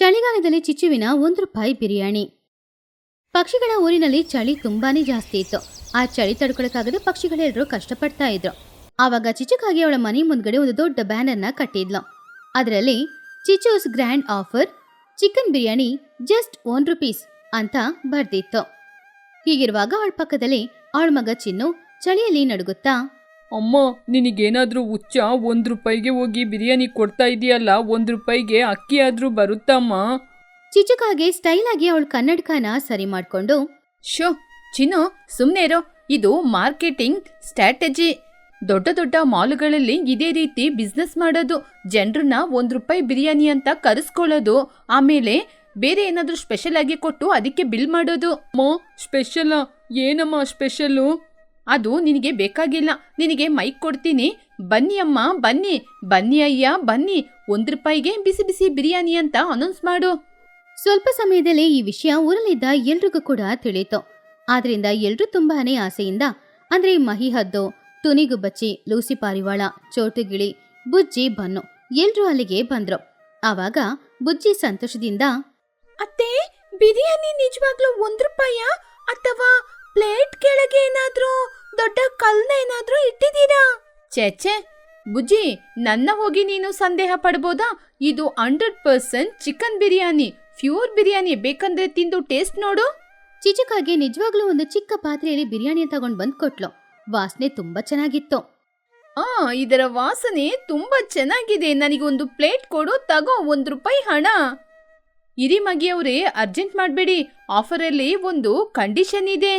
ಚಳಿಗಾಲದಲ್ಲಿ ಚಿಚ್ಚುವಿನ 1 ರೂಪಾಯಿ ಬಿರಿಯಾನಿ. ಪಕ್ಷಿಗಳ ಊರಿನಲ್ಲಿ ಚಳಿ ತುಂಬಾನೇ ಜಾಸ್ತಿ ಇತ್ತು. ಆ ಚಳಿ ತಡ್ಕೊಳಕ್ಕಾಗದೆ ಪಕ್ಷಿಗಳೆಲ್ಲರೂ ಕಷ್ಟಪಡ್ತಾ ಇದ್ರು. ಆವಾಗ ಚಿಚ್ಚುಕಾಗಿ ಅವಳ ಮನೆ ಮುಂದ್ಗಡೆ ಒಂದು ದೊಡ್ಡ ಬ್ಯಾನರ್ನ ಕಟ್ಟಿದ್ಲು. ಅದರಲ್ಲಿ ಚಿಚ್ಚೂಸ್ grand offer chicken biryani just 1 rupees ಅಂತ ಬರ್ದಿತ್ತು. ಹೀಗಿರುವಾಗ ಅವಳ ಪಕ್ಕದಲ್ಲಿ ಅವಳ ಮಗ ಚಿನ್ನು ಚಳಿಯಲ್ಲಿ ನಡುಗುತ್ತಾ, ಅಮ್ಮ, ನಿನಗೇನಾದ್ರೂ ಹುಚ್ಚ? 1 ರೂಪಾಯಿಗೆ ಹೋಗಿ ಬಿರಿಯಾನಿ ಕೊಡ್ತಾ ಇದೆಯಲ್ಲ, 1 ರೂಪಾಯಿಗೆ ಅಕ್ಕಿ ಆದ್ರೂ ಬರುತ್ತಮ್ಮ? ಚಿಚ್ಚುಕಾಗೆ ಸ್ಟೈಲ್ ಆಗಿ ಅವಳ ಕನ್ನಡಕನ ಸರಿ ಮಾಡ್ಕೊಂಡು, ಶೋ ಚಿನ್ನು, ಸುಮ್ಮನೆ ಇರೋ. ಇದು ಮಾರ್ಕೆಟಿಂಗ್ ಸ್ಟ್ರಾಟಜಿ. ದೊಡ್ಡ ದೊಡ್ಡ ಮಾಲ್ಗಳಲ್ಲಿ ಇದೇ ರೀತಿ ಬಿಸ್ನೆಸ್ ಮಾಡೋದು. ಜನರನ್ನ 1 ರೂಪಾಯಿ ಬಿರಿಯಾನಿ ಅಂತ ಕರೆಸ್ಕೊಳ್ಳೋದು, ಆಮೇಲೆ ಬೇರೆ ಏನಾದ್ರೂ ಸ್ಪೆಷಲ್ ಆಗಿ ಕೊಟ್ಟು ಅದಕ್ಕೆ ಬಿಲ್ ಮಾಡೋದು. ಸ್ಪೆಷಲಾ? ಏನಮ್ಮ ಸ್ಪೆಷಲು? ಅದು ನಿನಗೆ ಬೇಕಾಗಿಲ್ಲ. ನಿನಗೆ ಮೈಕ್ ಕೊಡ್ತೀನಿ. ಬನ್ನಿ ಅಮ್ಮ, ಬನ್ನಿ, ಬನ್ನಿ ಅಯ್ಯ, ಬನ್ನಿ, 1 ರೂಪಾಯಿಗೆ ಬಿಸಿ ಬಿಸಿ ಬಿರಿಯಾನಿ ಅಂತ ಅನೌನ್ಸ್ ಮಾಡು. ಸ್ವಲ್ಪ ಸಮಯದಲ್ಲಿ ಈ ವಿಷಯ ಊರಲ್ಲಿದ್ದ ಎಲ್ರಿಗೂ ಕೂಡ ತಿಳಿಯಿತು. ಆದ್ರಿಂದ ಎಲ್ರೂ ತುಂಬಾನೇ ಆಸೆಯಿಂದ, ಅಂದ್ರೆ ಮಹಿಹದ್ದು, ತುನಿಗುಬ್ಬಚ್ಚಿ, ಲೂಸಿ ಪಾರಿವಾಳ, ಚೋಟುಗಿಳಿ, ಬುಜ್ಜಿ, ಬನ್ನು ಎಲ್ರೂ ಅಲ್ಲಿಗೆ ಬಂದ್ರು. ಆವಾಗ ಬುಜ್ಜಿ ಸಂತೋಷದಿಂದ, ಅತ್ತೆ, ಬಿರಿಯಾನಿ ನಿಜವಾಗ್ಲೂ 1 ರೂಪಾಯ ಅಥವಾ ಪ್ಲೇಟ್ ಕೆಳಗೆ ಏನಾದ್ರೂ ದೊಡ್ಡ ಕಲ್ನ ಏನಾದ್ರೂ ಇಟ್ಟಿದ್ದೀರಾ? ಛೇ ಬುಜ್ಜಿ, ನನ್ನ ಹೋಗಿ ನೀನು ಸಂದೇಹ ಪಡ್ಬೋದಾ? ಇದು 100% ಚಿಕನ್ ಬಿರಿಯಾನಿ, ಪ್ಯೂರ್ ಬಿರಿಯಾನಿ. ಬೇಕಂದ್ರೆ ತಿಂದು ಟೇಸ್ಟ್ ನೋಡು. ಚಿಚುಕಾಗೆ ನಿಜವಾಗ್ಲೂ ಒಂದು ಚಿಕ್ಕ ಪಾತ್ರೆಯಲ್ಲಿ ಬಿರಿಯಾನಿ ತಗೊಂಡ್ ಬಂದ್ ಕೊಟ್ಲು. ವಾಸನೆ ತುಂಬಾ ಚೆನ್ನಾಗಿತ್ತು. ಇದರ ವಾಸನೆ ತುಂಬಾ ಚೆನ್ನಾಗಿದೆ. ನನಗೊಂದು ಪ್ಲೇಟ್ ಕೊಡು, ತಗೋ 1 ರೂಪಾಯಿ ಹಣ. ಇರಿ ಮಗಿಯವ್ರೆ, ಅರ್ಜೆಂಟ್ ಮಾಡ್ಬೇಡಿ. ಆಫರಲ್ಲಿ ಒಂದು ಕಂಡೀಷನ್ ಇದೆ.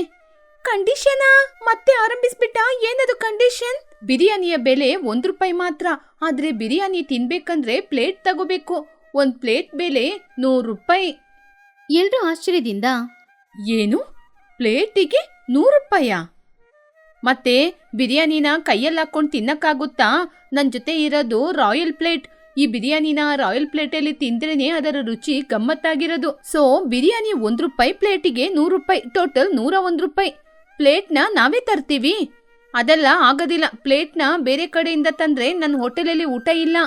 ಕಂಡೀಷನಾ? ಮತ್ತೆ ಆರಂಭಿಸ್ಬಿಟ್ಟ? ಏನದು ಕಂಡೀಷನ್? ಬಿರಿಯಾನಿಯ ಬೆಲೆ 1 ರೂಪಾಯಿ ಮಾತ್ರ. ಆದ್ರೆ ಬಿರಿಯಾನಿ ತಿನ್ಬೇಕಂದ್ರೆ ಪ್ಲೇಟ್ ತಗೋಬೇಕು. 1 ಪ್ಲೇಟ್ ಬೆಲೆ 100 ರೂಪಾಯಿ. ಎಲ್ರೂ ಆಶ್ಚರ್ಯದಿಂದ, ಏನು, ಪ್ಲೇಟಿಗೆ 100 ರೂಪಾಯ? ಮತ್ತೆ ಬಿರಿಯಾನಿನ ಕೈಯಲ್ಲಿ ಹಾಕೊಂಡು ತಿನ್ನಕ್ಕಾಗುತ್ತಾ? ನನ್ನ ಜೊತೆ ಇರೋದು ರಾಯಲ್ ಪ್ಲೇಟ್. ಈ ಬಿರಿಯಾನಿನ ರಾಯಲ್ ಪ್ಲೇಟಲ್ಲಿ ತಿಂದ್ರೇನೆ ಅದರ ರುಚಿ ಗಮ್ಮತ್ತಾಗಿರೋದು. ಸೊ ಬಿರಿಯಾನಿ 1 ರೂಪಾಯಿ, ಪ್ಲೇಟಿಗೆ 100 ರೂಪಾಯಿ, ಟೋಟಲ್ 101 ರೂಪಾಯಿ. ಪ್ಲೇಟ್ನ ನಾವೇ ತರ್ತೀವಿ. ಅದೆಲ್ಲ ಆಗೋದಿಲ್ಲ. ಪ್ಲೇಟ್ನ ಬೇರೆ ಕಡೆಯಿಂದ ತಂದ್ರೆ ನನ್ನ ಹೋಟೆಲಲ್ಲಿ ಊಟ ಇಲ್ಲ.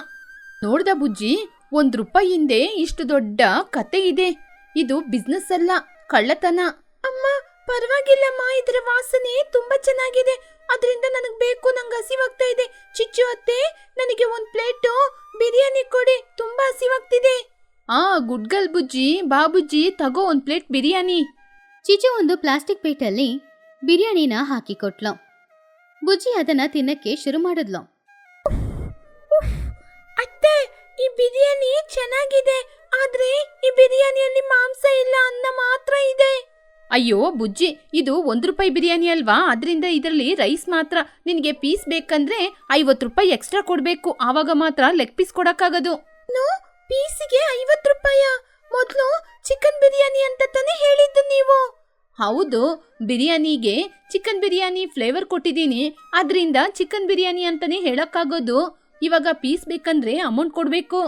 ನೋಡ್ದ ಬುಜ್ಜಿ, 1 ರೂಪಾಯಿ ಹಿಂದೆ ಇಷ್ಟು ದೊಡ್ಡ ಕತೆ ಇದೆ. ಇದು ಬಿಸ್ನೆಸ್ ಅಲ್ಲ, ಕಳ್ಳತನ. ಅಮ್ಮ ಪರವಾಗಿಲ್ಲಮ್ಮ, ಇದರ ವಾಸನೆ ತುಂಬಾ ಚೆನ್ನಾಗಿದೆ. ಅದರಿಂದ ನನಗ್ ಬೇಕು, ನಂಗೆ ಹಸಿವಾಗ್ತಾ ಇದೆ. ಚಿಚ್ಚು ಅತ್ತೆ, ನನಗೆ 1 ಪ್ಲೇಟು ಬಿರಿಯಾನಿ ಕೊಡಿ, ತುಂಬಾ ಹಸಿವಾಗ್ತಿದೆ. ಗುಡ್ಗಲ್ ಬುಜ್ಜಿ, ಬಾ ಬುಜ್ಜಿ, ತಗೋ 1 ಪ್ಲೇಟ್ ಬಿರಿಯಾನಿ. ಚಿಚ್ಚು ಒಂದು ಪ್ಲಾಸ್ಟಿಕ್ ಪ್ಲೇಟಲ್ಲಿ ಬಿರಿಯಾನಿನ ಹಾಕಿ ಕೊಟ್ಲು. ಬುಜ್ಜಿ ಅದನ್ನ ತಿನ್ನಕ್ಕೆ ಶುರು ಮಾಡಿದ್ಲು. ಅತ್ತೆ, ಈ ಬಿರಿಯಾನಿ ಚೆನ್ನಾಗಿದೆ, ಆದ್ರೆ ಈ ಬಿರಿಯಾನಿಯಲ್ಲಿ ಮಾಂಸ ಇಲ್ಲ, ಅನ್ನ ಮಾತ್ರ ಇದೆ. ಅಯ್ಯೋ ಬುಜ್ಜಿ, ಇದು 1 ರೂಪಾಯಿ ಬಿರಿಯಾನಿ ಅಲ್ವಾ? ಅದರಿಂದ ಇದರಲ್ಲಿ ರೈಸ್ ಮಾತ್ರ. ನಿನಗೆ ಪೀಸ್ ಬೇಕಂದ್ರೆ 50 ರೂಪಾಯಿ ಎಕ್ಸ್ಟ್ರಾ ಕೊಡ್ಬೇಕು. ಆವಾಗ ಮಾತ್ರ ಲೆಗ್ ಪೀಸ್ ಕೊಡಕ್ಕಾಗದು. ಪೀಸಿಗೆ 50 ರೂಪಾಯ? ಮೊದಲು ಚಿಕನ್ ಬಿರಿಯಾನಿ ಅಂತ ತಾನೇ ಹೇಳಿದ್ದು ನೀವು? ಹೌದು, ಬಿರಿಯಾನಿಗೆ ಚಿಕನ್ ಬಿರಿಯಾನಿ ಫ್ಲೇವರ್ ಕೊಟ್ಟಿದ್ದೀನಿ, ಅದರಿಂದ ಚಿಕನ್ ಬಿರಿಯಾನಿ ಅಂತಾನೆ ಹೇಳಕ್ಕಾಗೋದು. ಇವಾಗ ಪೀಸ್ ಬೇಕಂದ್ರೆ ಅಮೌಂಟ್ ಕೊಡ್ಬೇಕು.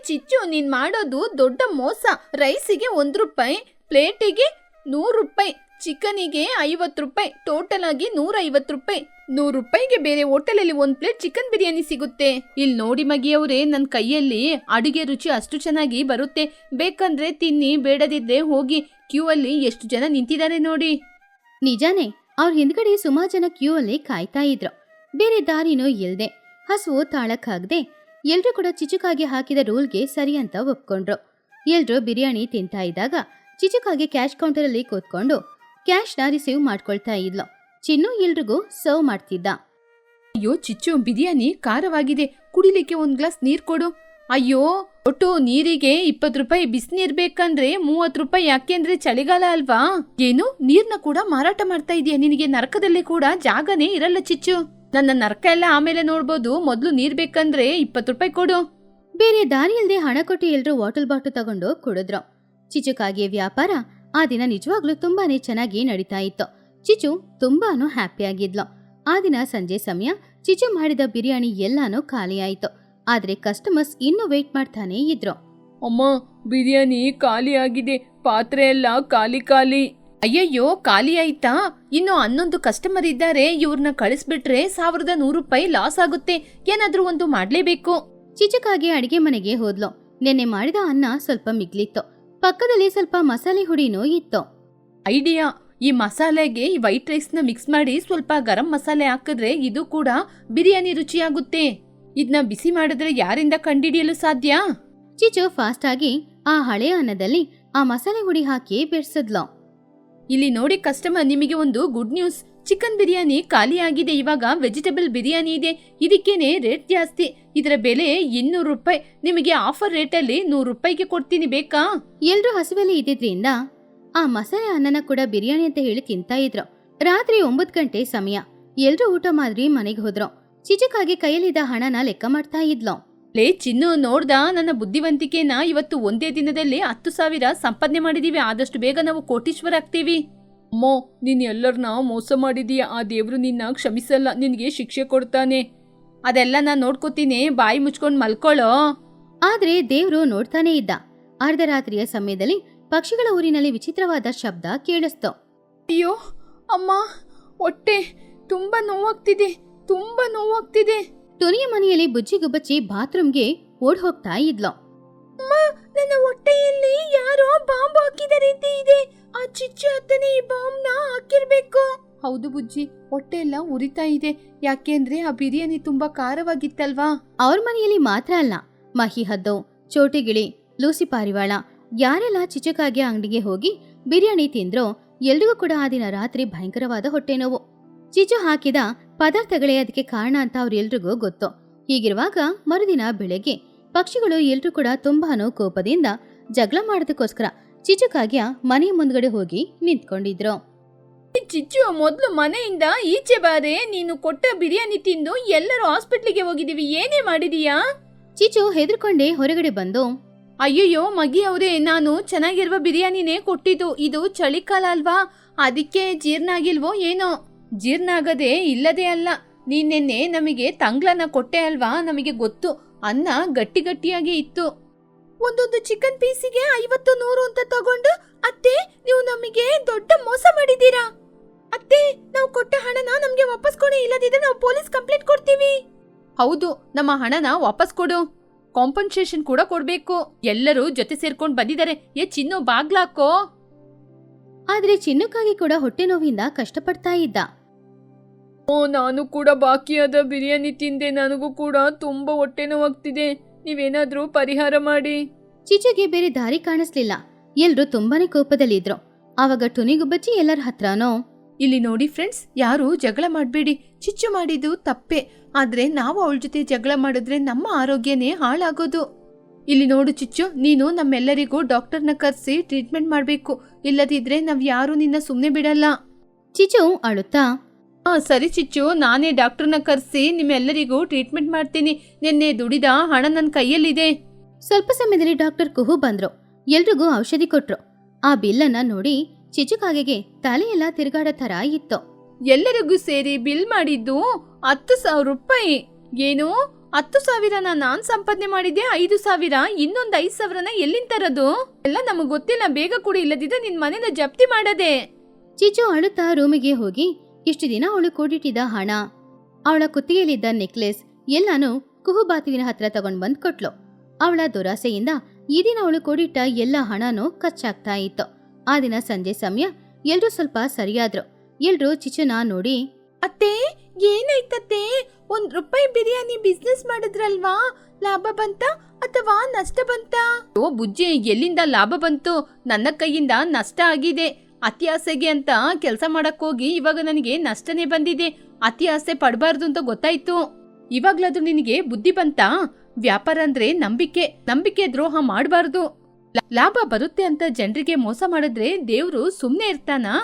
ಚಿಚ್ಚು, ನೀನ್ ಮಾಡೋದು ದೊಡ್ಡ ಮೋಸ. ರೈಸಿಗೆ 1 ರೂಪಾಯಿ, ಪ್ಲೇಟಿಗೆ 100 ರೂಪಾಯಿ, ಚಿಕನಿಗೆ 50 ರೂಪಾಯಿ, ಟೋಟಲ್ ಆಗಿ 150 ರೂಪಾಯಿ. 100 ರೂಪಾಯಿಗೆ ಬೇರೆ ಹೋಟೆಲಲ್ಲಿ 1 ಪ್ಲೇಟ್ ಚಿಕನ್ ಬಿರಿಯಾನಿ ಸಿಗುತ್ತೆ. ಇಲ್ಲಿ ನೋಡಿ ಮಗಿಯವ್ರೆ, ನನ್ನ ಕೈಯಲ್ಲಿ ಅಡುಗೆ ರುಚಿ ಅಷ್ಟು ಚೆನ್ನಾಗಿ ಬರುತ್ತೆ. ಬೇಕಂದ್ರೆ ತಿನ್ನಿ, ಬೇಡದಿದ್ರೆ ಹೋಗಿ. ಕ್ಯೂ ಅಲ್ಲಿ ಎಷ್ಟು ಜನ ನಿಂತಿದ್ದಾರೆ ನೋಡಿ. ನಿಜಾನೇ, ಅವ್ರ ಹಿಂದ್ಗಡೆ ಸುಮಾರು ಜನ ಕ್ಯೂ ಅಲ್ಲಿ ಕಾಯ್ತಾ ಇದ್ರು. ಬೇರೆ ದಾರಿನೂ ಇಲ್ದೆ, ಹಸುವು ತಾಳಕ್ಕಾಗದೆ ಎಲ್ರೂ ಕೂಡ ಚಿಚುಕಾಗಿ ಹಾಕಿದ ರೂಲ್ಗೆ ಸರಿ ಅಂತ ಒಪ್ಕೊಂಡ್ರು. ಎಲ್ರೂ ಬಿರಿಯಾನಿ ತಿಂತಾ ಇದ್ದಾಗ ಚಿಚುಕಾಗಿ ಕ್ಯಾಶ್ ಕೌಂಟರ್ ಅಲ್ಲಿ ಕೂತ್ಕೊಂಡು ಕ್ಯಾಶ್ನ ರಿಸೀವ್ ಮಾಡ್ಕೊಳ್ತಾ ಇದ್ಲು. ಚಿನ್ನು ಎಲ್ರಿಗೂ ಸರ್ವ್ ಮಾಡ್ತಿದ್ದ. ಅಯ್ಯೋ ಚಿಚ್ಚು, ಬಿರಿಯಾನಿ ಖಾರವಾಗಿದೆ, ಕುಡಿಲಿಕ್ಕೆ 1 ಗ್ಲಾಸ್ ನೀರ್ ಕೊಡು. ಅಯ್ಯೋ ಒಟ್ಟು ನೀರಿಗೆ 20 ರೂಪಾಯಿ, ಬಿಸಿನೀರ್ ಬೇಕಂದ್ರೆ 30 ರೂಪಾಯಿ. ಯಾಕೆಂದ್ರೆ ಚಳಿಗಾಲ ಅಲ್ವಾ? ಏನು, ನೀರ್ನ ಕೂಡ ಮಾರಾಟ ಮಾಡ್ತಾ ಇದೀಯ? ನಿನಗೆ ನರಕದಲ್ಲಿ ಕೂಡ ಜಾಗನೇ ಇರಲ್ಲ ಚಿಚ್ಚು. ನನ್ನ ನರಕ ಎಲ್ಲ ಆಮೇಲೆ ನೋಡ್ಬೋದು, ಮೊದ್ಲು ನೀರ್ ಬೇಕಂದ್ರೆ 20 ರೂಪಾಯಿ ಕೊಡು. ಬೇರೆ ದಾರಿ ಇಲ್ದೆ ಹಣ ಕೊಟ್ಟು ಎಲ್ರೂ ವಾಟರ್ ಬಾಟಲ್ ತಗೊಂಡು ಕುಡಿದ್ರು. ಚಿಚುಕಾಗಿಯ ವ್ಯಾಪಾರ ಆ ದಿನ ನಿಜವಾಗ್ಲೂ ತುಂಬಾನೇ ಚೆನ್ನಾಗಿ ನಡೀತಾ ಇತ್ತು. ಚಿಚು ತುಂಬಾನು ಹ್ಯಾಪಿಯಾಗಿದ್ಲು. ಆ ದಿನ ಸಂಜೆ ಸಮಯ ಚಿಚು ಮಾಡಿದ ಬಿರಿಯಾನಿ ಎಲ್ಲಾನು ಖಾಲಿ ಆಯ್ತು. ಆದ್ರೆ ಕಸ್ಟಮರ್ಸ್ ಇನ್ನೂ ವೇಟ್ ಮಾಡ್ತಾನೆ ಇದ್ರು. ಅಮ್ಮ, ಬಿರಿಯಾನಿ ಖಾಲಿ ಆಗಿದೆ, ಪಾತ್ರೆ ಎಲ್ಲ ಖಾಲಿ ಖಾಲಿ. ಅಯ್ಯಯ್ಯೋ, ಖಾಲಿ ಆಯ್ತಾ? ಇನ್ನು 11 ಕಸ್ಟಮರ್ ಇದ್ದಾರೆ. ಇವ್ರನ್ನ ಕಳಿಸ್ಬಿಟ್ರೆ 1100 ರೂಪಾಯಿ ಲಾಸ್ ಆಗುತ್ತೆ. ಏನಾದ್ರೂ ಒಂದು ಮಾಡ್ಲೇಬೇಕು. ಚಿಚುಕಾಗಿ ಅಡಿಗೆ ಮನೆಗೆ ಹೋದ್ಲು. ನೆನ್ನೆ ಮಾಡಿದ ಅನ್ನ ಸ್ವಲ್ಪ ಮಿಗ್ಲಿತ್ತು. ಪಕ್ಕದಲ್ಲಿ ಸ್ವಲ್ಪ ಮಸಾಲೆ ಹುಡಿನೂ ಇತ್ತು. ಐಡಿಯಾ, ಈ ಮಸಾಲೆಗೆ ಈ ವೈಟ್ ರೈಸ್ನ ಮಿಕ್ಸ್ ಮಾಡಿ ಸ್ವಲ್ಪ ಗರಂ ಮಸಾಲೆ ಹಾಕಿದ್ರೆ ಇದು ಕೂಡ ಬಿರಿಯಾನಿ ರುಚಿಯಾಗುತ್ತೆ. ಇದನ್ನ ಬಿಸಿ ಮಾಡಿದ್ರೆ ಯಾರಿಂದ ಕಂಡಿಡಿಯಲು ಸಾಧ್ಯ? ಚಿಚು ಫಾಸ್ಟ್ ಆಗಿ ಆ ಹಳೆಯ ಅನ್ನದಲ್ಲಿ ಆ ಮಸಾಲೆ ಹುಡಿ ಹಾಕಿ ಬೆರ್ಸದ್ಲು. ಇಲ್ಲಿ ನೋಡಿ ಕಸ್ಟಮರ್, ನಿಮಗೆ ಒಂದು ಗುಡ್ ನ್ಯೂಸ್. ಚಿಕನ್ ಬಿರಿಯಾನಿ ಖಾಲಿ ಆಗಿದೆ. ಇವಾಗ ವೆಜಿಟೇಬಲ್ ಬಿರಿಯಾನಿ ಇದೆ. ಇದಕ್ಕೇನೆ ರೇಟ್ ಜಾಸ್ತಿ. ಇದರ ಬೆಲೆ 200 ರೂಪಾಯಿ. ನಿಮಗೆ ಆಫರ್ ರೇಟಲ್ಲಿ 100 ರೂಪಾಯಿಗೆ ಕೊಡ್ತೀನಿ, ಬೇಕಾ? ಎಲ್ರೂ ಹಸುವಲ್ಲಿ ಇದ್ದಿದ್ರಿಂದ ಆ ಮಸಾಲೆ ಅನ್ನನ ಕೂಡ ಬಿರಿಯಾನಿ ಅಂತ ಹೇಳಿ ತಿಂತಾ ಇದ್ರು. ರಾತ್ರಿ 9 ಗಂಟೆ ಸಮಯ. ಎಲ್ರೂ ಊಟ ಮಾಡಿ ಮನೆಗೆ ಹೋದ್ರು. ಚಿಚುಕಾಗಿ ಕೈಯಲ್ಲಿದ್ದ ಹಣನ ಲೆಕ್ಕ ಮಾಡ್ತಾ ಇದ್ಲು. ಲೇ ಚಿನ್ನು, ನೋಡ್ದ ನನ್ನ ಬುದ್ಧಿವಂತಿಕೆನ? ಇವತ್ತು ಒಂದೇ ದಿನದಲ್ಲಿ 10,000 ಸಂಪಾದನೆ ಮಾಡಿದೀವಿ. ಆದಷ್ಟು ಬೇಗ ನಾವು ಕೋಟೀಶ್ವರ ಆಗ್ತೀವಿ. ಅಮ್ಮೋ, ನೀನ್ ಎಲ್ಲರನ್ನ ಮೋಸ ಮಾಡಿದೀಯ. ಆ ದೇವ್ರು ನಿನ್ನ ಕ್ಷಮಿಸಲ್ಲ, ನಿನ್ಗೆ ಶಿಕ್ಷೆ ಕೊಡ್ತಾನೆ. ಅದೆಲ್ಲ ನಾನ್ ನೋಡ್ಕೋತೀನಿ, ಬಾಯಿ ಮುಚ್ಕೊಂಡ್ ಮಲ್ಕೊಳ್ಳೋ. ಆದ್ರೆ ದೇವ್ರು ನೋಡ್ತಾನೆ ಇದ್ದ. ಅರ್ಧರಾತ್ರಿಯ ಸಮಯದಲ್ಲಿ ಪಕ್ಷಿಗಳ ಊರಿನಲ್ಲಿ ವಿಚಿತ್ರವಾದ ಶಬ್ದ ಕೇಳಿಸ್ತು. ಅಯ್ಯೋ ಅಮ್ಮ, ಹೊಟ್ಟೆ ತುಂಬಾ ನೋವಾಗ್ತಿದೆ. ಟೊನಿಯ ಮನೆಯಲ್ಲಿ ಬುಜ್ಜಿ ಗುಬ್ಬಚ್ಚಿ ಬಾತ್ರೂಮ್ಗೆ ಓಡ್ ಹೋಗ್ತಾ ಇದ್ಲು. ಅಮ್ಮ, ನನ್ನ ಹೊಟ್ಟೆಯಲ್ಲಿ ಯಾರೋ ಬಾಂಬ್ ಹಾಕಿದ ರೀತಿ ಇದೆ. ಆ ಚಿಚ್ಚು ಅತ್ತನೇ ಈ ಬಾಂಬ್ನ ಹಾಕಿರ್ಬೇಕು. ಹೌದು ಬುಜ್ಜಿ, ಹೊಟ್ಟೆ ಎಲ್ಲ ಉರಿತಾ ಇದೆ. ಯಾಕೆಂದ್ರೆ ಆ ಬಿರಿಯಾನಿ ತುಂಬಾ ಖಾರವಾಗಿತ್ತಲ್ವಾ. ಅವ್ರ ಮನೆಯಲ್ಲಿ ಮಾತ್ರ ಅಲ್ಲ, ಮಹಿ ಹದ್ದು, ಚೋಟಿಗಿಳಿ, ಲೂಸಿ ಪಾರಿವಾಳ ಯಾರೆಲ್ಲ ಚಿಚುಕಾಗೆ ಅಂಗಡಿಗೆ ಹೋಗಿ ಬಿರಿಯಾನಿ ತಿಂದ್ರೋ ಎಲ್ರಿಗೂ ಕೂಡ ಆ ದಿನ ರಾತ್ರಿ ಭಯಂಕರವಾದ ಹೊಟ್ಟೆ ನೋವು. ಚಿಚು ಹಾಕಿದ ಪದಾರ್ಥಗಳೇ ಅದಕ್ಕೆ ಕಾರಣ ಅಂತ ಅವ್ರೆಲ್ರಿಗೂ ಗೊತ್ತು. ಹೀಗಿರುವಾಗ ಮರುದಿನ ಬೆಳಗ್ಗೆ ಪಕ್ಷಿಗಳು ಎಲ್ರೂ ಕೂಡ ತುಂಬಾನು ಕೋಪದಿಂದ ಜಗಳ ಮಾಡೋದಕ್ಕೋಸ್ಕರ ಚಿಚುಕಾಗ್ಯ ಮನೆ ಮುಂದ್ಗಡೆ ಹೋಗಿ ನಿಂತ್ಕೊಂಡಿದ್ರು. ಚಿಚ್ಚು, ಮೊದ್ಲು ಮನೆಯಿಂದ ಈಚೆ ಬಾರೆ. ನೀನು ಕೊಟ್ಟ ಬಿರಿಯಾನಿ ತಿಂದು ಎಲ್ಲರೂ ಹಾಸ್ಪಿಟ್ಲಿಗೆ ಹೋಗಿದೀವಿ. ಏನೇ ಮಾಡಿದೀಯಾ? ಚಿಚು ಹೆದರ್ಕೊಂಡೆ ಹೊರಗಡೆ ಬಂದು, ಅಯ್ಯಯ್ಯೋ ಮಗಿ ಅವರೇ, ನಾನು ಚೆನ್ನಾಗಿರುವ ಬಿರಿಯಾನಿನೇ ಕೊಟ್ಟಿದ್ದು. ಇದು ಚಳಿಕಾಲ ಅಲ್ವಾ, ಅದಕ್ಕೆ ಜೀರ್ಣ ಆಗಿಲ್ವೋ ಏನೋ. ಜೀರ್ಣ ಆಗದೆ ಇಲ್ಲದೇ ಅಲ್ಲ. ನೀನೆನ್ನೆ ನಮಗೆ ತಂಗ್ಲನ ಕೊಟ್ಟೆ ಅಲ್ವಾ, ನಮಗೆ ಗೊತ್ತು. ಅನ್ನ ಗಟ್ಟಿಯಾಗಿ ಇತ್ತು. ಒಂದೊಂದು ಚಿಕನ್ ಪೀಸಿಗೆ 50-100 ಅಂತ ತಗೊಂಡು ಅತ್ತೆ, ನೀವು ನಮಗೆ ದೊಡ್ಡ ಮೋಸ ಮಾಡಿದೀರಾ. ಅತ್ತೆ, ನಾವು ಕೊಟ್ಟ ಹಣನ ನಮ್ಗೆ ವಾಪಸ್ ಕೊಡಿ, ಇಲ್ಲದಿದ್ರೆ ನಾವು ಪೊಲೀಸ್ ಕಂಪ್ಲೇಂಟ್ ಕೊಡ್ತೀವಿ. ಹೌದು, ನಮ್ಮ ಹಣನ ವಾಪಸ್ ಕೊಡು. ಕಾಂಪನ್ಸೇಷನ್ ಕೂಡ ಕೊಡ್ಬೇಕು. ಎಲ್ಲರೂ ಜೊತೆ ಸೇರ್ಕೊಂಡ್ ಬಂದಿದ್ದಾರೆ. ಚಿನ್ನು, ಬಾಗ್ಲಾಕೋ. ಆದ್ರೆ ಚಿನ್ನುಕಾಗಿ ಕೂಡ ಹೊಟ್ಟೆ ನೋವಿಂದ ಕಷ್ಟಪಡ್ತಾ ಇದ್ದ. ನಾನು ಕೂಡ ಬಾಕಿಯಾದ ಬಿರಿಯಾನಿ ತಿಂದೆ. ನನಗೂ ಕೂಡ ತುಂಬಾ ಹೊಟ್ಟೆ ನೋವಾಗ್ತಿದೆ. ನೀವೇನಾದ್ರೂ ಪರಿಹಾರ ಮಾಡಿ. ಚಿಚುಗೆ ಬೇರೆ ದಾರಿ ಕಾಣಿಸ್ಲಿಲ್ಲ. ಎಲ್ರು ತುಂಬಾನೇ ಕೋಪದಲ್ಲಿದ್ರು. ಆವಾಗ ಟುನಿಗುಬ್ಬಚ್ಚಿ ಎಲ್ಲರ ಹತ್ರನೋ, ಇಲ್ಲಿ ನೋಡಿ ಫ್ರೆಂಡ್ಸ್, ಯಾರು ಜಗಳ ಮಾಡಬೇಡಿ. ಚಿಚ್ಚು ಮಾಡಿದ್ದು ತಪ್ಪೆ. ಆದ್ರೆ ನಾವು ಅವಳ ಜೊತೆ ಜಗಳ ಮಾಡಿದ್ರೆ ನಮ್ಮ ಆರೋಗ್ಯನೇ ಹಾಳಾಗೋದು. ಇಲ್ಲಿ ನೋಡು ಚಿಚ್ಚು, ನೀನು ನಮ್ಮೆಲ್ಲರಿಗೂ ಡಾಕ್ಟರ್ನ ಕರೆಸಿ ಟ್ರೀಟ್ಮೆಂಟ್ ಮಾಡ್ಬೇಕು. ಇಲ್ಲದಿದ್ರೆ ನಾವ್ ಯಾರು ನಿನ್ನ ಸುಮ್ನೆ ಬಿಡಲ್ಲ. ಚಿಚು ಅಳುತ್ತಾ, ಸರಿ ಚಿಚ್ಚು, ನಾನೇ ಡಾಕ್ಟರ್ನ ಕರೆಸಿ ನಿಮ್ಮೆಲ್ಲರಿಗೂ ಟ್ರೀಟ್ಮೆಂಟ್ ಮಾಡ್ತೀನಿ. ನಿನ್ನೆ ದುಡಿದ ಹಣ ನನ್ನ ಕೈಯಲ್ಲಿದೆ. ಸ್ವಲ್ಪ ಸಮಯದಲ್ಲಿ ಡಾಕ್ಟರ್ ಕುಹು ಬಂದ್ರು. ಎಲ್ರಿಗೂ ಔಷಧಿ ಕೊಟ್ರು. ಆ ಬಿಲ್ಲನ್ನ ನೋಡಿ ಚಿಚುಕಾಗೆಗೆ ತಲೆಯೆಲ್ಲ ತಿರುಗಾಡೋ ತರ ಇತ್ತು. ಎಲ್ಲರಿಗೂ ಸೇರಿ ಬಿಲ್ ಮಾಡಿದ್ದು 10,000 ರೂಪಾಯಿ. ಏನು, 10,000ನ ನಾನ್ ಸಂಪಾದನೆ ಮಾಡಿದ್ದೆ. 5,000, ಇನ್ನೊಂದು 5,000ನ ಎಲ್ಲಿಂದ ತರದು? ಎಲ್ಲ ನಮಗ್ ಗೊತ್ತಿಲ್ಲ. ಬೇಗ ಕೊಡಿ, ಇಲ್ಲದಿದ್ರೆ ನಿನ್ ಮನೇನ ಜಪ್ತಿ ಮಾಡದೆ. ಚಿಚು ಅಳುತ್ತಾ ರೂಮಿಗೆ ಹೋಗಿ ಇಷ್ಟು ದಿನ ಅವಳು ಕೂಡಿಟ್ಟಿದ್ದ ಹಣ, ಅವಳ ಕುತ್ತಿಗೆಯಲ್ಲಿದ್ದ ನೆಕ್ಲೆಸ್ ಎಲ್ಲಾನು ಕುಹುಬಾತುವಿನ ಹತ್ರ ತಗೊಂಡ್ ಬಂದ್ ಕೊಟ್ಲು. ಅವಳ ದುರಾಸೆಯಿಂದ ಈ ದಿನ ಅವಳು ಕೂಡಿಟ್ಟ ಎಲ್ಲ ಹಣನೂ ಖರ್ಚಾಗ್ತಾ ಇತ್ತು. ಆ ದಿನ ಸಂಜೆ ಸಮಯ ಎಲ್ರೂ ಸ್ವಲ್ಪ ಸರಿಯಾದ್ರು. ಎಲ್ರೂ ಚಿಚುನ ನೋಡಿ, ಅತ್ತೆ ಏನಾಯ್ತತ್ತೆ? ₹1 ಬಿರಿಯಾನಿ ಬಿಸ್ನೆಸ್ ಮಾಡಿದ್ರಲ್ವಾ, ಲಾಭ ಬಂತ ಅಥವಾ ನಷ್ಟ ಬಂತ? ಓ ಬುಜ್ಜಿ, ಎಲ್ಲಿಂದ ಲಾಭ ಬಂತು? ನನ್ನ ಕೈಯಿಂದ ನಷ್ಟ ಆಗಿದೆ. ಅತಿ ಆಸೆಗೆ ಅಂತ ಕೆಲಸ ಮಾಡಕ್ ಹೋಗಿ ಇವಾಗ ನನಗೆ ನಷ್ಟನೇ ಬಂದಿದೆ. ಅತಿ ಆಸೆ ಪಡಬಾರ್ದು ಅಂತ ಗೊತ್ತಾಯ್ತು. ಇವಾಗ್ಲಾದ್ರೂ ನಿನಗೆ ಬುದ್ಧಿ ಬಂತಾ? ವ್ಯಾಪಾರ ಅಂದ್ರೆ ನಂಬಿಕೆ ದ್ರೋಹ ಮಾಡಬಾರ್ದು. ಲಾಭ ಬರುತ್ತೆ ಅಂತ ಜನರಿಗೆ ಮೋಸ ಮಾಡಿದ್ರೆ ದೇವ್ರು ಸುಮ್ನೆ ಇರ್ತಾನಾ?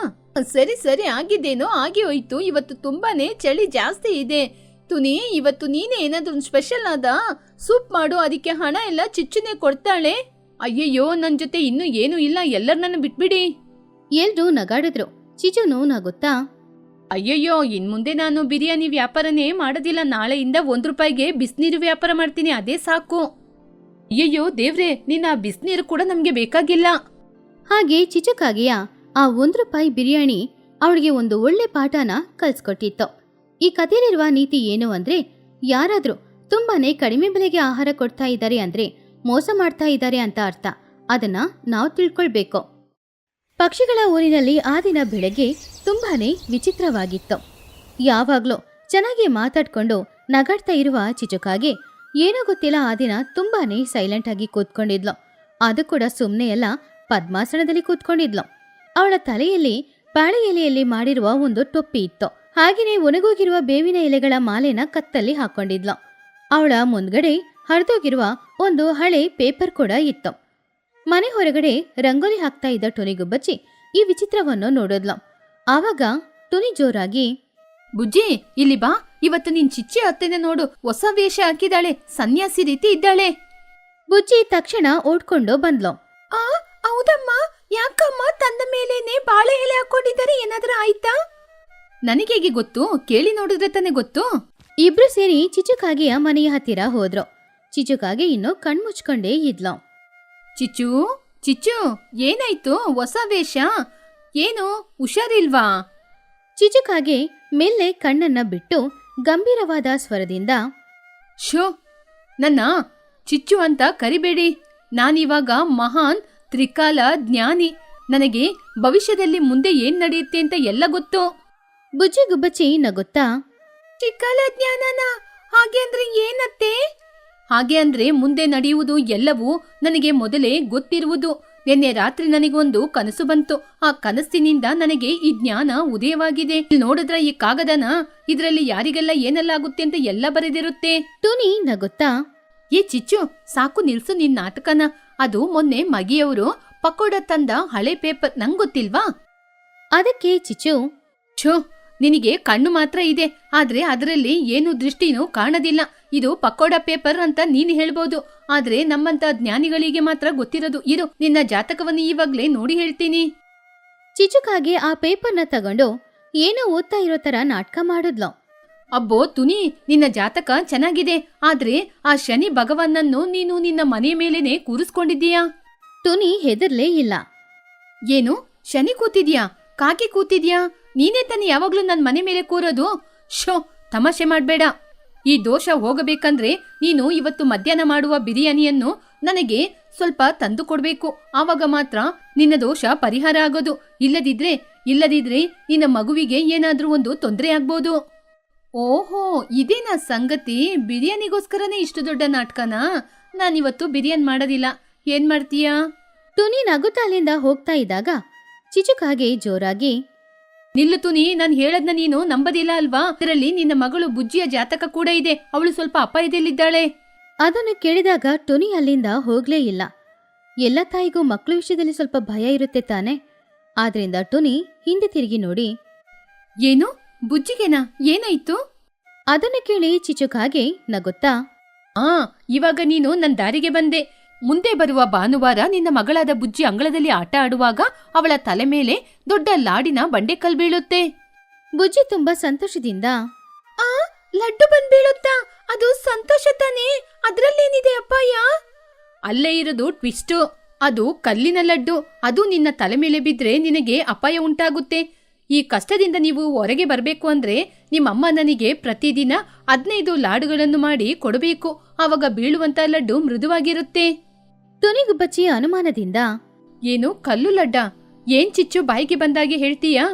ಸರಿ ಆಗಿದ್ದೇನೋ ಆಗಿ ಹೋಯ್ತು. ಇವತ್ತು ತುಂಬಾನೇ ಚಳಿ ಜಾಸ್ತಿ ಇದೆ. ತುನಿ, ಇವತ್ತು ನೀನೇ ಏನಾದ್ರೂ ಸ್ಪೆಷಲ್ ಆದ ಸೂಪ್ ಮಾಡು. ಅದಕ್ಕೆ ಹಣ ಎಲ್ಲ ಚಿಚ್ಚುನೆ ಕೊಡ್ತಾಳೆ. ಅಯ್ಯಯ್ಯೋ, ನನ್ ಜೊತೆ ಇನ್ನೂ ಏನೂ ಇಲ್ಲ. ಎಲ್ಲರನ್ನ ಬಿಟ್ಬಿಡಿ. ಎಲ್ರೂ ನಗಾಡಿದ್ರು. ಚಿಚುನು ನಗುತ್ತಾ, ಅಯ್ಯಯ್ಯೋ, ಇನ್ ಮುಂದೆ ನಾನು ಬಿರಿಯಾನಿ ವ್ಯಾಪಾರನೇ ಮಾಡೋದಿಲ್ಲ. ನಾಳೆಯಿಂದ ₹1ಗೆ ಬಿಸಿನೀರು ವ್ಯಾಪಾರ ಮಾಡ್ತೀನಿ, ಅದೇ ಸಾಕು. ಅಯ್ಯಯ್ಯೋ ದೇವ್ರೆ, ನಿನ್ನ ಬಿಸಿನೀರು ಕೂಡ ನಮ್ಗೆ ಬೇಕಾಗಿಲ್ಲ. ಹಾಗೆ ಚಿಚುಕಾಗೆಯ ಆ ₹1 ಬಿರಿಯಾನಿ ಅವಳಿಗೆ ಒಂದು ಒಳ್ಳೆ ಪಾಠನ ಕಲ್ಸ್ಕೊಟ್ಟಿತ್ತು. ಈ ಕಥೆಯಲ್ಲಿರುವ ನೀತಿ ಏನು ಅಂದ್ರೆ, ಯಾರಾದ್ರೂ ತುಂಬಾನೇ ಕಡಿಮೆ ಬೆಲೆಗೆ ಆಹಾರ ಕೊಡ್ತಾ ಇದ್ದಾರೆ ಅಂದ್ರೆ ಮೋಸ ಮಾಡ್ತಾ ಇದ್ದಾರೆ ಅಂತ ಅರ್ಥ. ಅದನ್ನ ನಾವು ತಿಳ್ಕೊಳ್ಬೇಕು. ಪಕ್ಷಿಗಳ ಊರಿನಲ್ಲಿ ಆ ದಿನ ಬೆಳಗ್ಗೆ ತುಂಬಾನೇ ವಿಚಿತ್ರವಾಗಿತ್ತು. ಯಾವಾಗ್ಲೂ ಚೆನ್ನಾಗಿ ಮಾತಾಡ್ಕೊಂಡು ನಗಾಡ್ತಾ ಇರುವ ಚಿಚುಕಾಗೆ ಏನೋ ಗೊತ್ತಿಲ್ಲ ಆ ದಿನ ತುಂಬಾನೇ ಸೈಲೆಂಟ್ ಆಗಿ ಕೂತ್ಕೊಂಡಿದ್ಲು. ಅದು ಕೂಡ ಸುಮ್ಮನೆ ಎಲ್ಲ ಪದ್ಮಾಸನದಲ್ಲಿ ಕೂತ್ಕೊಂಡಿದ್ಲು. ಅವಳ ತಲೆಯಲ್ಲಿ ಬಾಳೆ ಎಲೆಯಲ್ಲಿ ಮಾಡಿರುವ ಒಂದು ಟೊಪ್ಪಿ ಇತ್ತು. ಹಾಗೆಯೇ ಒಣಗೋಗಿರುವ ಬೇವಿನ ಎಲೆಗಳ ಮಾಲೆನ ಕತ್ತಲ್ಲಿ ಹಾಕೊಂಡಿದ್ಲು. ಅವಳ ಮುಂದ್ಗಡೆ ಹರಿದೋಗಿರುವ ಒಂದು ಹಳೆ ಪೇಪರ್ ಕೂಡ ಇತ್ತು. ಮನೆ ಹೊರಗಡೆ ರಂಗೋಲಿ ಹಾಕ್ತಾ ಇದ್ದ ಟುನಿಗುಬ್ಬಚ್ಚಿ ಈ ವಿಚಿತ್ರವನ್ನು ನೋಡಿದ್ಲು. ಆವಾಗ ಟುನಿ ಜೋರಾಗಿ, ಬುಜ್ಜಿ ಇಲ್ಲಿ ಬಾ, ಇವತ್ತು ನಿನ್ ಚಿಚ್ಚಿ ಅತ್ತೆನ ನೋಡು, ಹೊಸ ವೇಷ ಹಾಕಿದಾಳೆ, ಸನ್ಯಾಸಿ ರೀತಿ ಇದ್ದಾಳೆ. ಬುಜ್ಜಿ ತಕ್ಷಣ ಓಡ್ಕೊಂಡು ಬಂದ್ಲು. ಆ ಹೌದಮ್ಮ, ಯಾಕಮ್ಮ ತಂದ ಮೇಲೇನೆ ಬಾಳೆ ಎಲೆ ಹಾಕೊಂಡಿದ್ದಾರೆ, ಏನಾದ್ರೂ ಆಯ್ತಾ? ನನಗೇಗೆ ಗೊತ್ತು, ಕೇಳಿ ನೋಡಿದ್ರೆ ತಾನೆ ಗೊತ್ತು. ಇಬ್ರು ಸೇರಿ ಚಿಚುಕಾಗೆಯ ಮನೆಯ ಹತ್ತಿರ ಹೋದ್ರು. ಚಿಚುಕಾಗೆ ಇನ್ನು ಕಣ್ಮುಚ್ಕೊಂಡೇ ಇದ್ಲು. ಚಿಚ್ಚು ಚಿಚ್ಚು ಏನಾಯ್ತು? ಹೊಸ ವೇಷ ಏನು, ಹುಷಾರಿಲ್ವಾ? ಚಿಚುಕಾಗೆ ಮೆಲ್ಲೆ ಕಣ್ಣನ್ನ ಬಿಟ್ಟು ಗಂಭೀರವಾದ ಸ್ವರದಿಂದ, ಶೋ, ನನ್ನ ಚಿಚ್ಚು ಅಂತ ಕರಿಬೇಡಿ. ನಾನಿವಾಗ ಮಹಾನ್ ತ್ರಿಕಾಲ ಜ್ಞಾನಿ. ನನಗೆ ಭವಿಷ್ಯದಲ್ಲಿ ಮುಂದೆ ಏನ್ ನಡೆಯುತ್ತೆ ಅಂತ ಎಲ್ಲ ಗೊತ್ತು. ಬುಜ್ಜಿ ಗುಬ್ಬಚ್ಚಿ ನಗುತ್ತಾ, ತ್ರಿಕಾಲ ಜ್ಞಾನನ? ಹಾಗೆ ಅಂದ್ರೆ ಏನತ್ತೆ? ಹಾಗೆ ಅಂದ್ರೆ ಮುಂದೆ ನಡೆಯುವುದು ಎಲ್ಲವೂ ನನಗೆ ಮೊದಲೇ ಗೊತ್ತಿರುವುದು. ನಿನ್ನೆ ರಾತ್ರಿ ನನಗೊಂದು ಕನಸು ಬಂತು. ಆ ಕನಸಿನಿಂದ ನನಗೆ ಈ ಜ್ಞಾನ ಉದಯವಾಗಿದೆ. ನೋಡಿದ್ರ ಈ ಕಾಗದನ, ಇದರಲ್ಲಿ ಯಾರಿಗೆಲ್ಲ ಏನೆಲ್ಲ ಆಗುತ್ತೆ ಅಂತ ಎಲ್ಲ ಬರೆದಿರುತ್ತೆ. ಟುನಿ ನಗುತ್ತಾ, ಏ ಚಿಚ್ಚು, ಸಾಕು ನಿಲ್ಸು ನಿನ್ ನಾಟಕನ. ಅದು ಮೊನ್ನೆ ಮಗಿಯವರು ಪಕೋಡ ತಂದ ಹಳೆ ಪೇಪರ್, ನಂಗೊತ್ತಿಲ್ವಾ? ಅದಕ್ಕೆ ಚಿಚ್ಚು, ಛೋ, ನಿನಗೆ ಕಣ್ಣು ಮಾತ್ರ ಇದೆ, ಆದ್ರೆ ಅದರಲ್ಲಿ ಏನು ದೃಷ್ಟಿನೂ ಕಾಣದಿಲ್ಲ. ಇದು ಪಕೋಡ ಪೇಪರ್ ಅಂತ ನೀನು ಹೇಳ್ಬೋದು, ಆದ್ರೆ ನಮ್ಮಂತ ಜ್ಞಾನಿಗಳಿಗೆ ಮಾತ್ರ ಗೊತ್ತಿರೋದು. ಇರು, ನಿನ್ನ ಜಾತಕವನ್ನು ಇವಾಗ್ಲೇ ನೋಡಿ ಹೇಳ್ತೀನಿ. ಚಿಚುಕಾಗೆ ಆ ಪೇಪರ್ನ ತಗೊಂಡು ಏನೋ ಓದ್ತಾ ಇರೋ ತರ ನಾಟಕ ಮಾಡಿದ್ಲು. ಅಬ್ಬೋ ತುನಿ, ನಿನ್ನ ಜಾತಕ ಚೆನ್ನಾಗಿದೆ, ಆದ್ರೆ ಆ ಶನಿ ಭಗವನ್ನನ್ನು ನೀನು ನಿನ್ನ ಮನೆ ಮೇಲೇನೆ ಕೂರಿಸ್ಕೊಂಡಿದ್ದೀಯಾ. ಟುನಿ ಹೆದರ್ಲೇ ಇಲ್ಲ. ಏನು, ಶನಿ ಕೂತಿದ್ಯಾ? ಕಾಕಿ ಕೂತಿದ್ಯಾ? ನೀನೇ ತಾನೆ ಯಾವಾಗ್ಲೂ ನನ್ನ ಮನೆ ಮೇಲೆ ಕೂರೋದು. ಶೋ, ತಮಾಷೆ ಮಾಡ್ಬೇಡ. ಈ ದೋಷ ಹೋಗಬೇಕಂದ್ರೆ ನೀನು ಇವತ್ತು ಮಧ್ಯಾಹ್ನ ಮಾಡುವ ಬಿರಿಯಾನಿಯನ್ನು ನನಗೆ ಸ್ವಲ್ಪ ತಂದು ಕೊಡ್ಬೇಕು. ಆವಾಗ ಮಾತ್ರ ನಿನ್ನ ದೋಷ ಪರಿಹಾರ ಆಗೋದು. ಇಲ್ಲದಿದ್ರೆ ನಿನ್ನ ಮಗುವಿಗೆ ಏನಾದ್ರೂ ಒಂದು ತೊಂದರೆ ಆಗ್ಬೋದು. ಓಹೋ, ಇದೇನಾ ಸಂಗತಿ? ಬಿರಿಯಾನಿಗೋಸ್ಕರನೇ ಇಷ್ಟು ದೊಡ್ಡ ನಾಟಕನಾ? ನಾನಿವತ್ತು ಬಿರಿಯಾನಿ ಮಾಡೋದಿಲ್ಲ. ಏನ್ ಮಾಡ್ತೀಯಾ? ಟುನಿ ನಗುತ್ತಾ ಅಲ್ಲಿಂದ ಹೋಗ್ತಾ ಇದ್ದಾಗ ಚಿಚುಕಾಗೆ ಜೋರಾಗಿ, ನಿಲ್ಲು ತುನಿ, ನಾನು ಹೇಳದ್ನ ನೀನು ನಂಬದಿಲ್ಲ ಅಲ್ವಾ? ಇದರಲ್ಲಿ ನಿನ್ನ ಮಗಳು ಬುಜ್ಜಿಯ ಜಾತಕ ಕೂಡ ಇದೆ. ಅವಳು ಸ್ವಲ್ಪ ಅಪಾಯದಲ್ಲಿದ್ದಾಳೆ. ಅದನ್ನು ಕೇಳಿದಾಗ ಟುನಿ ಅಲ್ಲಿಂದ ಹೋಗ್ಲೇ ಇಲ್ಲ. ಎಲ್ಲ ತಾಯಿಗೂ ಮಕ್ಕಳ ವಿಷಯದಲ್ಲಿ ಸ್ವಲ್ಪ ಭಯ ಇರುತ್ತೆ ತಾನೆ. ಆದ್ರಿಂದ ಟುನಿ ಹಿಂದೆ ತಿರುಗಿ ನೋಡಿ, ಏನು, ಬುಜ್ಜಿಗೆನಾ? ಏನಾಯ್ತು? ಅದನ್ನು ಕೇಳಿ ಚಿಚುಕಾಗೆ ನಗುತ್ತಾ, ಇವಾಗ ನೀನು ನನ್ನ ದಾರಿಗೆ ಬಂದೆ. ಮುಂದೆ ಬರುವ ಭಾನುವಾರ ನಿನ್ನ ಮಗಳಾದ ಬುಜ್ಜಿ ಅಂಗಳದಲ್ಲಿ ಆಟ ಆಡುವಾಗ ಅವಳ ತಲೆ ಮೇಲೆ ದೊಡ್ಡ ಲಾಡಿನ ಬಂಡೆಕಲ್ ಬೀಳುತ್ತೆ. ಬುಜ್ಜಿ ತುಂಬಾ ಸಂತೋಷದಿಂದ, ಲಡ್ಡು ಬಂದ್ ಬೀಳುತ್ತಾ? ಅದು ಸಂತೋಷ ತಾನೇ, ಅದ್ರಲ್ಲೇನಿದೆ ಅಪ್ಪಾಯ? ಅಲ್ಲೇ ಇರೋದು ಟ್ವಿಸ್ಟು. ಅದು ಕಲ್ಲಿನ ಲಡ್ಡು. ಅದು ನಿನ್ನ ತಲೆ ಮೇಲೆ ಬಿದ್ರೆ ನಿನಗೆ ಅಪಾಯ ಉಂಟಾಗುತ್ತೆ. ಈ ಕಷ್ಟದಿಂದ ನೀವು ಹೊರಗೆ ಬರಬೇಕು ಅಂದ್ರೆ ನಿಮ್ಮಮ್ಮ ನನಗೆ ಪ್ರತಿದಿನ 15 ಲಾಡುಗಳನ್ನು ಮಾಡಿ ಕೊಡಬೇಕು. ಆವಾಗ ಬೀಳುವಂತ ಲಡ್ಡು ಮೃದುವಾಗಿರುತ್ತೆ. ಟುನಿಗುಬ್ಬಚ್ಚಿ ಅನುಮಾನದಿಂದ, ಏನು, ಕಲ್ಲು ಲಡ್ಡ? ಏನ್ ಚಿಚ್ಚು ಬಾಯಿಗೆ ಬಂದಾಗೆ ಹೇಳ್ತೀಯಾ?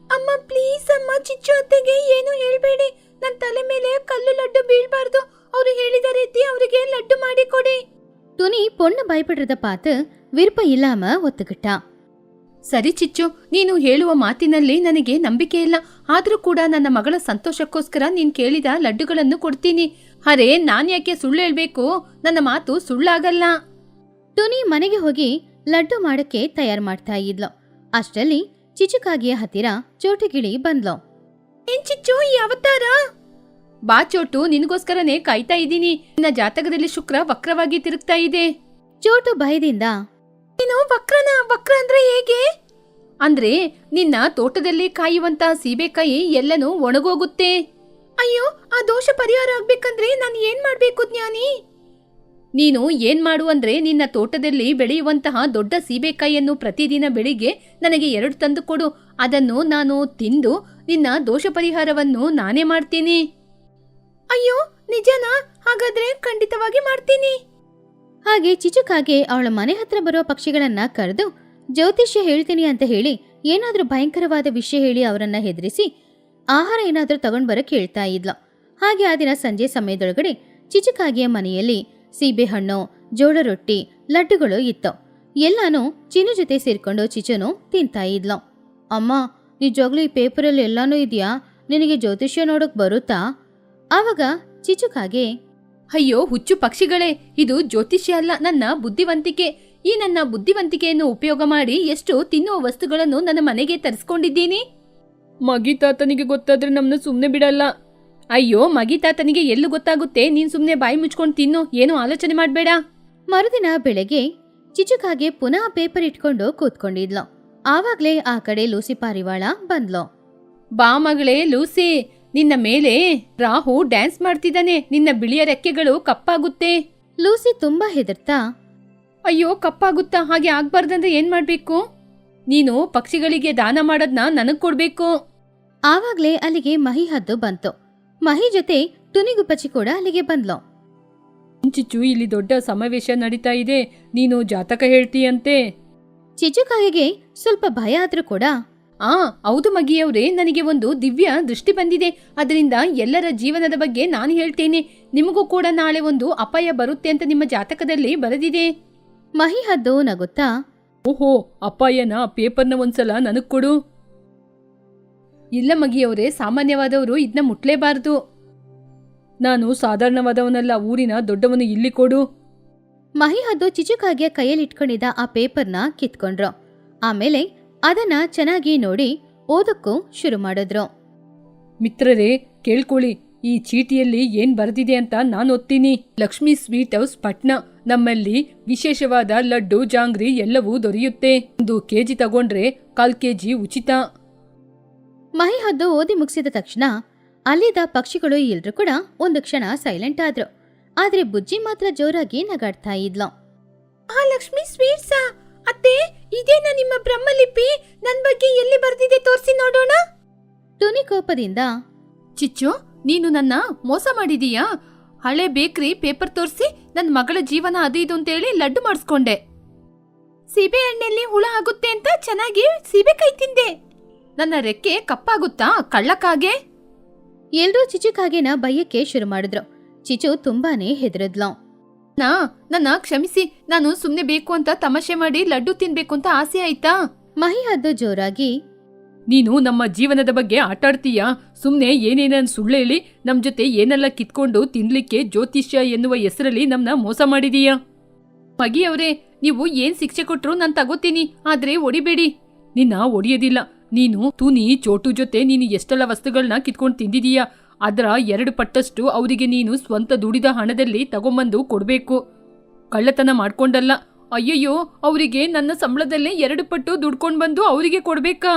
ಅಮ್ಮ ಪ್ಲೀಸ್ ಅಮ್ಮ, ಚಿಚ್ಚು ಅತ್ತೆಗೆ ಏನು ಹೇಳ್ಬೇಡಿ. ನನ್ನ ತಲೆ ಮೇಲೆ ಕಲ್ಲು ಲಡ್ಡು ಬೀಳ್ಬಾರ್ದು. ಅವರು ಹೇಳಿದ ರೀತಿ ಅವರಿಗೆ ಲಡ್ಡು ಮಾಡಿ ಕೊಡಿ. ಟುನಿ பொண்ணு பயப்படுறத பார்த்து விருப்பம் இல்லாம ஒத்துக்கிட்டா. ಸರಿ ಚಿಚ್ಚು, ನೀನು ಹೇಳುವ ಮಾತಿನಲ್ಲಿ ನನಗೆ ನಂಬಿಕೆ ಇಲ್ಲ. ಆದ್ರೂ ಕೂಡ ನನ್ನ ಮಗಳ ಸಂತೋಷಕ್ಕೋಸ್ಕರ ನೀನ್ ಕೇಳಿದ ಲಡ್ಡುಗಳನ್ನು ಕೊಡ್ತೀನಿ. ಅರೆ, ನಾನ್ ಯಾಕೆ ಸುಳ್ಳು ಹೇಳ್ಬೇಕು? ನನ್ನ ಮಾತು ಸುಳ್ಳಾಗಲ್ಲ. ಟುನಿ ಮನೆಗೆ ಹೋಗಿ ಲಡ್ಡು ಮಾಡಕ್ಕೆ ತಯಾರು ಮಾಡ್ತಾ ಇದ್ಲು. ಅಷ್ಟರಲ್ಲಿ ಚಿಚುಕಾಗಿಯ ಹತ್ತಿರ ಚೋಟುಗಿಳಿ ಬಂದ್ಲು. ಏನ್ ಚಿಚ್ಚು, ಈ ಅವತಾರ? ಬಾ ಚೋಟು, ನಿನಗೋಸ್ಕರನೇ ಕಾಯ್ತಾ ಇದ್ದೀನಿ. ನಿನ್ನ ಜಾತಕದಲ್ಲಿ ಶುಕ್ರ ವಕ್ರವಾಗಿ ತಿರುಗ್ತಾ ಇದೆ. ಚೋಟು ಭಯದಿಂದ, ನೀನು ವಕ್ರ ಅಂದ್ರೆ ಹೇಗೆ? ಅಂದ್ರೆ ನಿನ್ನ ತೋಟದಲ್ಲಿ ಕಾಯುವಂತ ಸೀಬೆಕಾಯಿ ಎಲ್ಲನೂ ಒಣಗೋಗುತ್ತೆ. ಅಯ್ಯೋ, ಆ ದೋಷ ಪರಿಹಾರ ಆಗ್ಬೇಕಂದ್ರೆ ನಾನು ಏನ್ ಮಾಡ್ಬೇಕು ಜ್ಞಾನಿ? ನೀನು ಏನ್ ಮಾಡು ಅಂದ್ರೆ ನಿನ್ನ ತೋಟದಲ್ಲಿ ಬೆಳೆಯುವಂತಹ ದೊಡ್ಡ ಸೀಬೆಕಾಯಿಯನ್ನು ಪ್ರತಿದಿನ ಬೆಳಿಗ್ಗೆ ನನಗೆ 2 ತಂದು ಕೊಡು. ಅದನ್ನು ನಾನು ತಿಂದು ನಿನ್ನ ದೋಷ ಪರಿಹಾರವನ್ನು ನಾನೇ ಮಾಡ್ತೀನಿ. ಅಯ್ಯೋ, ನಿಜನಾ? ಹಾಗಾದ್ರೆ ಖಂಡಿತವಾಗಿ ಮಾಡ್ತೀನಿ. ಹಾಗೆ ಚಿಚುಕಾಗೆ ಅವಳ ಮನೆ ಹತ್ರ ಬರೋ ಪಕ್ಷಿಗಳನ್ನ ಕರೆದು ಜ್ಯೋತಿಷ್ಯ ಹೇಳ್ತೀನಿ ಅಂತ ಹೇಳಿ ಏನಾದ್ರೂ ಭಯಂಕರವಾದ ವಿಷಯ ಹೇಳಿ ಅವರನ್ನ ಹೆದರಿಸಿ ಆಹಾರ ಏನಾದ್ರೂ ತಗೊಂಡ್ ಬರಕ್ ಹೇಳ್ತಾ ಇದ್ಲು. ಹಾಗೆ ಆ ದಿನ ಸಂಜೆ ಸಮಯದೊಳಗಡೆ ಚಿಚುಕಾಗಿಯ ಮನೆಯಲ್ಲಿ ಸೀಬೆಹಣ್ಣು, ಜೋಳ ರೊಟ್ಟಿ, ಲಡ್ಡುಗಳು ಇತ್ತು. ಎಲ್ಲಾನು ಚಿನ್ನು ಜೊತೆ ಸೇರ್ಕೊಂಡು ಚಿಚುನು ತಿಂತಾ ಇದ್ಲು. ಅಮ್ಮ, ನಿಜವಾಗ್ಲೂ ಈ ಪೇಪರಲ್ಲಿ ಎಲ್ಲಾನು ಇದೆಯಾ? ನಿನಗೆ ಜ್ಯೋತಿಷ್ಯ ನೋಡಕ್ ಬರುತ್ತಾ? ಆವಾಗ ಚಿಚುಕಾಗೆ, ಅಯ್ಯೋ ಹುಚ್ಚು ಪಕ್ಷಿಗಳೇ, ಇದು ಜ್ಯೋತಿಷ್ಯ ಅಲ್ಲ, ನನ್ನ ಬುದ್ಧಿವಂತಿಕೆ. ಈ ನನ್ನ ಬುದ್ಧಿವಂತಿಕೆಯನ್ನು ಉಪಯೋಗ ಮಾಡಿ ಎಷ್ಟು ತಿನ್ನುವ ವಸ್ತುಗಳನ್ನು ನನ್ನ ಮನೆಗೆ ತರಿಸ್ಕೊಂಡಿದ್ದೀನಿ. ಮಗಿ ತಾತನಿಗೆ ಗೊತ್ತಾದ್ರೆ ನಮ್ಮನ್ನ ಸುಮ್ಮನೆ ಬಿಡಲ್ಲ. ಅಯ್ಯೋ ಮಗಿ ತಾತನಿಗೆ ಎಲ್ಲೂ ಗೊತ್ತಾಗುತ್ತೆ, ನೀನ್ ಸುಮ್ನೆ ಬಾಯಿ ಮುಚ್ಕೊಂಡು ತಿನ್ನು, ಏನು ಆಲೋಚನೆ ಮಾಡ್ಬೇಡ. ಮರುದಿನ ಬೆಳಗ್ಗೆ ಚಿಚುಕಾಗೆ ಪುನಃ ಪೇಪರ್ ಇಟ್ಕೊಂಡು ಕೂತ್ಕೊಂಡಿದ್ಲು. ಆವಾಗ್ಲೇ ಆ ಕಡೆ ಲೂಸಿ ಪಾರಿವಾಳ ಬಂದ್ಲು. ಬಾ ಮಗಳೇ ಲೂಸಿ, ನಿನ್ನ ಮೇಲೆ ರಾಹು ಡ್ಯಾನ್ಸ್ ಮಾಡ್ತಿದ್ದಾನೆ, ನಿನ್ನ ಬಿಳಿಯ ರೆಕ್ಕೆಗಳು ಕಪ್ಪಾಗುತ್ತೆ. ಲೂಸಿ ತುಂಬಾ ಹೆದರ್ತಾ, ಅಯ್ಯೋ ಕಪ್ಪಾಗುತ್ತಾ? ಹಾಗೆ ಆಗ್ಬಾರ್ದಂದ್ರೆ ಏನ್ ಮಾಡ್ಬೇಕು? ನೀನು ಪಕ್ಷಿಗಳಿಗೆ ದಾನ ಮಾಡೋದ್ನ ನನಗ್ ಕೊಡ್ಬೇಕು. ಆವಾಗ್ಲೇ ಅಲ್ಲಿಗೆ ಮಹಿ ಹದ್ದು ಬಂತು. ಮಹಿ ಜೊತೆ ತುನಿಗುಪ್ಪಚ್ಚಿ ಕೂಡ ಅಲ್ಲಿಗೆ ಬಂದ್ಲು. ಚಿಚ್ಚು, ಇಲ್ಲಿ ದೊಡ್ಡ ಸಮಾವೇಶ ನಡೀತಾ ಇದೆ, ನೀನು ಜಾತಕ ಹೇಳ್ತೀಯಂತೆ. ಚಿಚುಕಾಗೆಗೆ ಸ್ವಲ್ಪ ಭಯ ಆದ್ರೂ ಕೂಡ, ಹೌದು ಮಗಿಯವ್ರೆ, ನನಗೆ ಒಂದು ದಿವ್ಯ ದೃಷ್ಟಿ ಬಂದಿದೆ. ಅದರಿಂದ ಎಲ್ಲರ ಜೀವನದ ಬಗ್ಗೆ ನಾನು ಹೇಳ್ತೇನೆ. ನಿಮಗೂ ಕೂಡ ನಾಳೆ ಒಂದು ಅಪಾಯ ಬರುತ್ತೆ ಅಂತ ನಿಮ್ಮ ಜಾತಕದಲ್ಲಿ ಬರೆದಿದೆ. ಮಹಿ ಹದ್ದು ನಗುತ್ತಾ, ಓಹೋ, ಅಪ್ಪಾಯನ ಪೇಪರ್ನ ಒಂದ್ಸಲ ನನಗ್ ಕೊಡು. ಇಲ್ಲ ಮಗಿಯವ್ರೆ, ಸಾಮಾನ್ಯವಾದವರು ಇದನ್ನ ಮುಟ್ಲೇಬಾರದು. ನಾನು ಸಾಧಾರಣವಾದವನಲ್ಲ, ಊರಿನ ದೊಡ್ಡವನು, ಇಲ್ಲಿ ಕೊಡು. ಮಹಿ ಹದ್ದು ಚಿಚುಕಾಗಿಯ ಕೈಯಲ್ಲಿ ಇಟ್ಕೊಂಡಿದ್ದ ಆ ಪೇಪರ್ನ ಕಿತ್ಕೊಂಡ್ರು. ಆಮೇಲೆ ಅದನ್ನ ಚೆನ್ನಾಗಿ ನೋಡಿ ಓದಕ್ಕೂ ಶುರು ಮಾಡಿದ್ರು. ಮಿತ್ರರೇ ಕೇಳ್ಕೊಳ್ಳಿ, ಈ ಚೀಟಿಯಲ್ಲಿ ಏನ್ ಬರೆದಿದೆ ಅಂತ ನಾನು ಓದ್ತೀನಿ. ಲಕ್ಷ್ಮೀ ಸ್ವೀಟ್ ಹೌಸ್ ಪಟ್ನಾ, ನಮ್ಮಲ್ಲಿ ವಿಶೇಷವಾದ ಲಡ್ಡು, ಜಾಂಗ್ರಿ ಎಲ್ಲವೂ ದೊರೆಯುತ್ತೆ. 1 ಕೆಜಿ ತಗೊಂಡ್ರೆ 1/4 ಕೆಜಿ ಉಚಿತ. ಮಹಿ ಹದ್ದು ಓದಿ ಮುಗಿಸಿದ ತಕ್ಷಣ ಅಲ್ಲಿದ್ದ ಪಕ್ಷಿಗಳು ಎಲ್ರೂ ಕೂಡ ಒಂದು ಕ್ಷಣ ಸೈಲೆಂಟ್ ಆದ್ರು. ಆದ್ರೆ ಬುಜ್ಜಿ ಮಾತ್ರ ಜೋರಾಗಿ ನಗಾಡ್ತಾ ಇದ್ಲು. ಲಕ್ಷ್ಮಿ ಸ್ವೀಟ್ಸಾ? ಅತ್ತೆ, ಇದೇನಾ ನಿಮ್ಮ ಬ್ರಹ್ಮಲಿಪಿ? ನನ್ ಬಗ್ಗೆ ಎಲ್ಲಿ ಬರ್ದಿದೆ ತೋರಿಸಿ ನೋಡೋಣ. ಟುನಿ ಕೋಪದಿಂದ, ಚಿಚ್ಚು, ನೀನು ನನ್ನ ಮೋಸ ಮಾಡಿದೀಯಾ? ಹಳೆ ಬೇಕ್ರಿ ಪೇಪರ್ ತೋರಿಸಿ ನನ್ನ ಮಗಳ ಜೀವನ ಅದು ಇದು ಅಂತೇಳಿ ಲಡ್ಡು ಮಾಡಿಸ್ಕೊಂಡೆ. ಸೀಬೆ ಎಣ್ಣೆಯಲ್ಲಿ ಹುಳ ಆಗುತ್ತೆ ಅಂತ ಚೆನ್ನಾಗಿ ಸೀಬೆಕಾಯಿ ತಿಂದೆ. ನನ್ನ ರೆಕ್ಕೆ ಕಪ್ಪಾಗುತ್ತಾ ಕಳ್ಳಕ್ಕಾಗೆ? ಎಲ್ರೂ ಚಿಚುಕಾಗೆನ ಬೈಯಕ್ಕೆ ಶುರು ಮಾಡಿದ್ರು. ಚಿಚು ತುಂಬಾನೇ ಹೆದರಿದ್ಲು. ನನ್ನ ಕ್ಷಮಿಸಿ, ನಾನು ಸುಮ್ನೆ ಬೇಕು ಅಂತ ತಮಾಷೆ ಮಾಡಿ ಲಡ್ಡು ತಿನ್ಬೇಕು ಅಂತ ಆಸೆ ಆಯ್ತಾ? ಮಹಿ ಹದ್ದು ಜೋರಾಗಿ, ನೀನು ನಮ್ಮ ಜೀವನದ ಬಗ್ಗೆ ಆಟಾಡ್ತೀಯಾ? ಸುಮ್ನೆ ಏನೇನನ್ ಸುಳ್ಳು ಹೇಳಿ ನಮ್ ಜೊತೆ ಏನೆಲ್ಲ ಕಿತ್ಕೊಂಡು ತಿನ್ಲಿಕ್ಕೆ ಜ್ಯೋತಿಷ್ಯ ಎನ್ನುವ ಹೆಸರಲ್ಲಿ ನಮ್ನ ಮೋಸ ಮಾಡಿದೀಯಾ? ಮಗಿಯವ್ರೆ, ನೀವು ಏನ್ ಶಿಕ್ಷೆ ಕೊಟ್ರು ನಾನು ತಗೋತೀನಿ, ಆದ್ರೆ ಒಡಿಬೇಡಿ. ನಿನ್ನ ಒಡಿಯೋದಿಲ್ಲ. ನೀನು ತುನಿ ಚೋಟು ಜೊತೆ ನೀನು ಎಷ್ಟೆಲ್ಲ ವಸ್ತುಗಳನ್ನ ಕಿತ್ಕೊಂಡು ತಿಂದಿದೀಯಾ? ಅದರ 2 ಪಟ್ಟಷ್ಟು ಅವರಿಗೆ ನೀನು ಸ್ವಂತ ದುಡಿದ ಹಣದಲ್ಲಿ ತಗೊಂಬಂದು ಕೊಡ್ಬೇಕು. ಕಳ್ಳತನ ಮಾಡ್ಕೊಂಡಲ್ಲ. ಅಯ್ಯಯ್ಯೋ, ಅವರಿಗೆ ನನ್ನ ಸಂಬಳದಲ್ಲೇ 2 ಪಟ್ಟು ದುಡ್ಕೊಂಡ್ ಬಂದು ಅವರಿಗೆ ಕೊಡ್ಬೇಕಾ?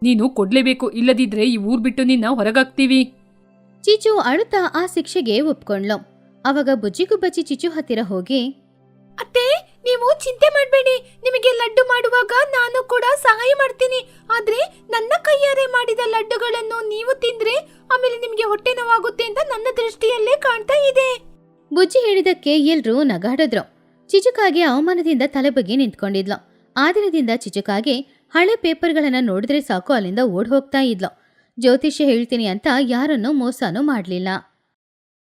ನೀನು ಕೊಡ್ಲೇಬೇಕು, ಇಲ್ಲದಿದ್ರೆ ಈ ಊರ್ ಬಿಟ್ಟು ನಿನ್ನ ಹೊರಗಾಗ್ತೀವಿ. ಚಿಚು ಅಳುತ್ತಾ ಆ ಶಿಕ್ಷೆಗೆ ಒಪ್ಕೊಂಡ್ಲು. ಅವಾಗ ಬುಜ್ಜಿಗುಬ್ಬಚ್ಚಿ ಚಿಚು ಹತ್ತಿರ ಹೋಗಿ, ಅತ್ತೆ, ನೀವು ಚಿಂತೆ ಮಾಡಬೇಡಿ, ನಿಮಗೆ ಲಡ್ಡು ಮಾಡುವಾಗ ನಾನು ಕೂಡ ಸಹಾಯ ಮಾಡ್ತೀನಿ. ಆದ್ರೆ ನನ್ನ ಕೈಯಾರೆ ಮಾಡಿದ ಲಡ್ಡುಗಳನ್ನು ನೀವು ತಿಂದ್ರೆ ಆಮೇಲೆ ನಿಮ್ಗೆ ಹೊಟ್ಟೆ ನೋವಾಗುತ್ತೆ ಅಂತ ನನ್ನ ದೃಷ್ಟಿಯಲ್ಲೇ ಕಾಣ್ತಾ ಇದೆ. ಬುಜ್ಜಿ ಹೇಳಿದಕ್ಕೆ ಎಲ್ರೂ ನಗಾಡಿದ್ರು. ಚಿಚುಕಾಗೆ ಅವಮಾನದಿಂದ ತಲೆ ಬಗ್ಗೆ ನಿಂತ್ಕೊಂಡಿದ್ಲು. ಆ ದಿನದಿಂದ ಚಿಚುಕಾಗೆ ಹಳೆ ಪೇಪರ್ಗಳನ್ನ ನೋಡಿದ್ರೆ ಸಾಕು ಅಲ್ಲಿಂದ ಓಡ್ ಹೋಗ್ತಾ ಇದ್ಲು. ಜ್ಯೋತಿಷ್ಯ ಹೇಳ್ತೀನಿ ಅಂತ ಯಾರನ್ನೂ ಮೋಸನೂ ಮಾಡ್ಲಿಲ್ಲ.